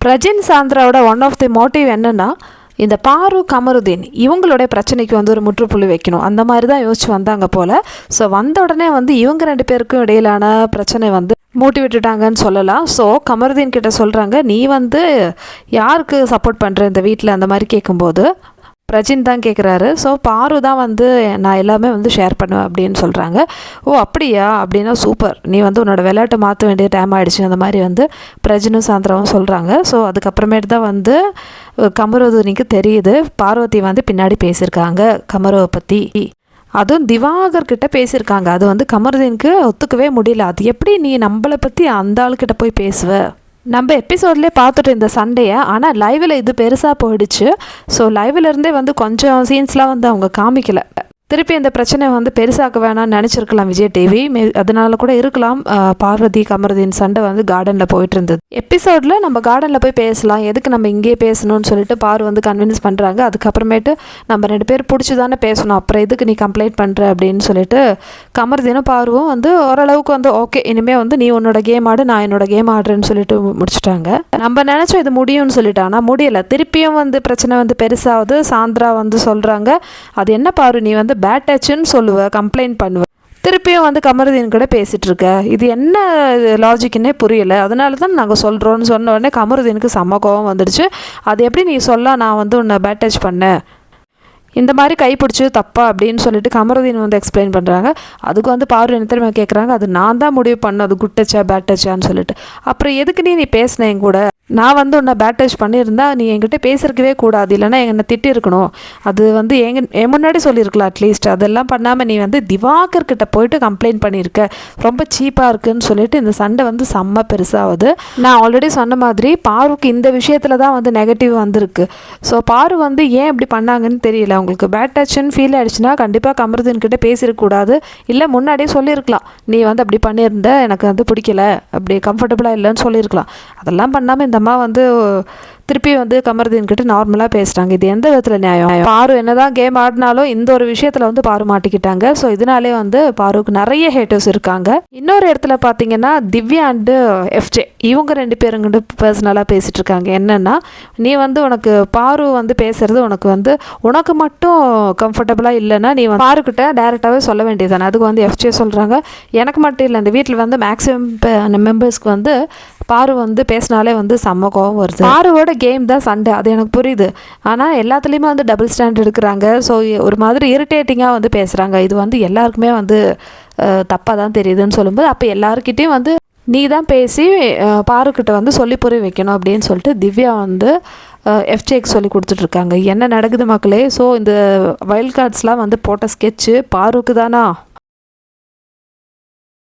பிரஜின் சாந்திராவோட one of the motive என்னென்னா, இந்த பாரு கமருதீன் இவங்களுடைய பிரச்சனைக்கு வந்து ஒரு முற்றுப்புள்ளி வைக்கணும், அந்த மாதிரி தான் யோசிச்சு வந்தாங்க போல். ஸோ வந்த உடனே வந்து இவங்க 2 பேருக்கும் இடையிலான பிரச்சனை வந்து மூட்டி விட்டுட்டாங்கன்னு சொல்லலாம். ஸோ கமருதீன் கிட்ட சொல்கிறாங்க, நீ வந்து யாருக்கு சப்போர்ட் பண்ணுற இந்த வீட்டில் அந்த மாதிரி கேட்கும்போது பிரஜின் தான் கேட்குறாரு. ஸோ பாரு தான் வந்து நான் எல்லாமே வந்து ஷேர் பண்ணுவேன் அப்படின்னு சொல்கிறாங்க. ஓ அப்படியா, அப்படின்னா சூப்பர், நீ வந்து உன்னோட விளையாட்டை மாற்ற வேண்டிய டைம் ஆகிடுச்சு, அந்த மாதிரி வந்து பிரஜினும் சாந்திராவும் சொல்கிறாங்க. ஸோ அதுக்கப்புறமேட்டு தான் வந்து கமருதீனுக்கு தெரியுது பார்வதி வந்து பின்னாடி பேசியிருக்காங்க கமருவை பற்றி. அதுவும் திவாகர் கிட்ட பேசியிருக்காங்க. அது வந்து கமருதீனுக்கு ஒத்துக்கவே முடியல. அது எப்படி நீ நம்மளை பற்றி அந்த ஆளுக்கிட்ட போய் பேசுவ? நம்ம எபிசோட்லேயே பார்த்துட்டு இந்த சண்டையை, ஆனால் லைவில் இது பெருசாக போயிடுச்சு. ஸோ லைவில் இருந்தே வந்து கொஞ்சம் சீன்ஸ்லாம் வந்து அவங்க காமிக்கலை. திருப்பி இந்த பிரச்சனை வந்து பெருசாக்க வேணாம்னு நினச்சிருக்கலாம் விஜய் டிவி. அதனால கூட இருக்கலாம் பார்வதி கமருதீன் சண்டை வந்து கார்டனில் போயிட்டு இருந்தது. எபிசோடில் நம்ம கார்டனில் போய் பேசலாம், எதுக்கு நம்ம இங்கேயே பேசணும்னு சொல்லிட்டு பாரு வந்து கன்வின்ஸ் பண்ணுறாங்க. அதுக்கப்புறமேட்டு நம்ம 2 பேர் பிடிச்சி தானே பேசணும், அப்புறம் எதுக்கு நீ கம்ப்ளைண்ட் பண்ணுற அப்படின்னு சொல்லிட்டு கமருதீனும் பாருவும் வந்து ஓரளவுக்கு வந்து ஓகே, இனிமேல் வந்து நீ உன்னோட கேம் ஆடு, நான் என்னோட கேம் ஆடுறேன்னு சொல்லிட்டு முடிச்சுட்டாங்க. நம்ம நினச்சோம் இது முடியும்னு சொல்லிட்டு, ஆனால் முடியலை. திருப்பியும் வந்து பிரச்சனை வந்து பெருசாகுது. சாந்திரா வந்து சொல்கிறாங்க, அது என்ன பாரு நீ வந்து பேட் டச்சுன்னு சொல்லுவ, கம்ப்ளைண்ட் பண்ணுவ, திருப்பியும் வந்து கமருதீன் கூட பேசிகிட்டு இருக்க, இது என்ன லாஜிக்குன்னே புரியலை, அதனால தான் நாங்கள் சொல்கிறோன்னு சொன்ன உடனே கமருதீனுக்கு செம்ம கோவம் வந்துடுச்சு. அது எப்படி நீ சொல்ல நான் வந்து உன்னை பேட் டச் பண்ணேன், இந்த மாதிரி கைப்பிடிச்சி தப்பா அப்படின்னு சொல்லிட்டு கமருதீன் வந்து எக்ஸ்பிளைன் பண்ணுறாங்க. அதுக்கு வந்து பாரு என்ன தெரியுமா கேட்குறாங்க, அது நான் தான் முடிவு பண்ணேன் அது குட் டச்சா பேட் டச்சான்னு சொல்லிட்டு. அப்புறம் எதுக்கு நீ பேசின என் கூட, நான் வந்து உன்னை பேட் டச் பண்ணியிருந்தா நீ என்கிட்ட பேசியிருக்கவே கூடாது, இல்லைனா என்னை திட்டிருக்கணும், அது வந்து என் முன்னாடி சொல்லியிருக்கலாம் அட்லீஸ்ட். அதெல்லாம் பண்ணாமல் நீ வந்து திவாகர்கிட்ட போயிட்டு கம்ப்ளைண்ட் பண்ணியிருக்க, ரொம்ப சீப்பாக இருக்குன்னு சொல்லிட்டு இந்த சண்டை வந்து செம்ம பெருசாகுது. நான் ஆல்ரெடி சொன்ன மாதிரி பாருக்கு இந்த விஷயத்தில் தான் வந்து நெகட்டிவ் வந்திருக்கு. ஸோ பாரு வந்து ஏன் இப்படி பண்ணாங்கன்னு தெரியல. உங்களுக்கு பேட் டச்சுன்னு ஃபீல் ஆகிடுச்சுன்னா கண்டிப்பாக கமருதீன் கிட்ட பேசியிருக்கக்கூடாது, இல்லை முன்னாடியே சொல்லியிருக்கலாம், நீ வந்து அப்படி பண்ணியிருந்த எனக்கு வந்து பிடிக்கல, அப்படி கம்ஃபர்டபுளாக இல்லைன்னு சொல்லியிருக்கலாம். அதெல்லாம் பண்ணாமல் இந்த அம்மா வந்து திருப்பி வந்து கமருதீன் கிட்ட நார்மலாக பேசுகிறாங்க. இது எந்த விதத்தில் நியாயம்? பாரு என்னதான் கேம் ஆடினாலும் இந்த ஒரு விஷயத்தில் வந்து பாரு மாட்டிக்கிட்டாங்க. ஸோ இதனாலே வந்து பாருக்கு நிறைய ஹேட்டர்ஸ் இருக்காங்க. இன்னொரு இடத்துல பார்த்தீங்கன்னா திவ்யா அண்டு எஃப்ஜே இவங்க 2 பேருங்கிட்ட பர்சனலாக பேசிகிட்டு இருக்காங்க. என்னென்னா, நீ வந்து உனக்கு பாரு வந்து பேசுகிறது உனக்கு மட்டும் கம்ஃபர்டபுளாக இல்லைன்னா நீ வந்து பாருக்கிட்ட டேரெக்டாகவே சொல்ல வேண்டியது தானே. அதுக்கு வந்து எஃப்ஜே சொல்கிறாங்க, எனக்கு மட்டும் இல்லை, இந்த வீட்டில் வந்து மேக்ஸிமம் மெம்பர்ஸ்க்கு வந்து பாரு வந்து பேசினாலே வந்து செம்ம கோவம் வருது. பாருவோட கேம் தான் சண்டை, அது எனக்கு புரியுது. ஆனால் எல்லாத்துலேயுமே வந்து டபுள் ஸ்டாண்ட் எடுக்கிறாங்க. ஸோ ஒரு மாதிரி இரிட்டேட்டிங்காக வந்து பேசுகிறாங்க. இது வந்து எல்லாருக்குமே வந்து தப்பாக தான் தெரியுதுன்னு சொல்லும்போது, அப்போ எல்லாருக்கிட்டையும் வந்து நீ தான் பேசி பாருக்கிட்ட வந்து சொல்லி புரிய வைக்கணும் அப்படின்னு சொல்லிட்டு திவ்யா வந்து எஃப்ஜேக்கு சொல்லி கொடுத்துட்ருக்காங்க. என்ன நடக்குது மக்களே? ஸோ இந்த வைல்ட் கார்ட்ஸ்லாம் வந்து போட்ட ஸ்கெட்சு பாருக்கு தானா?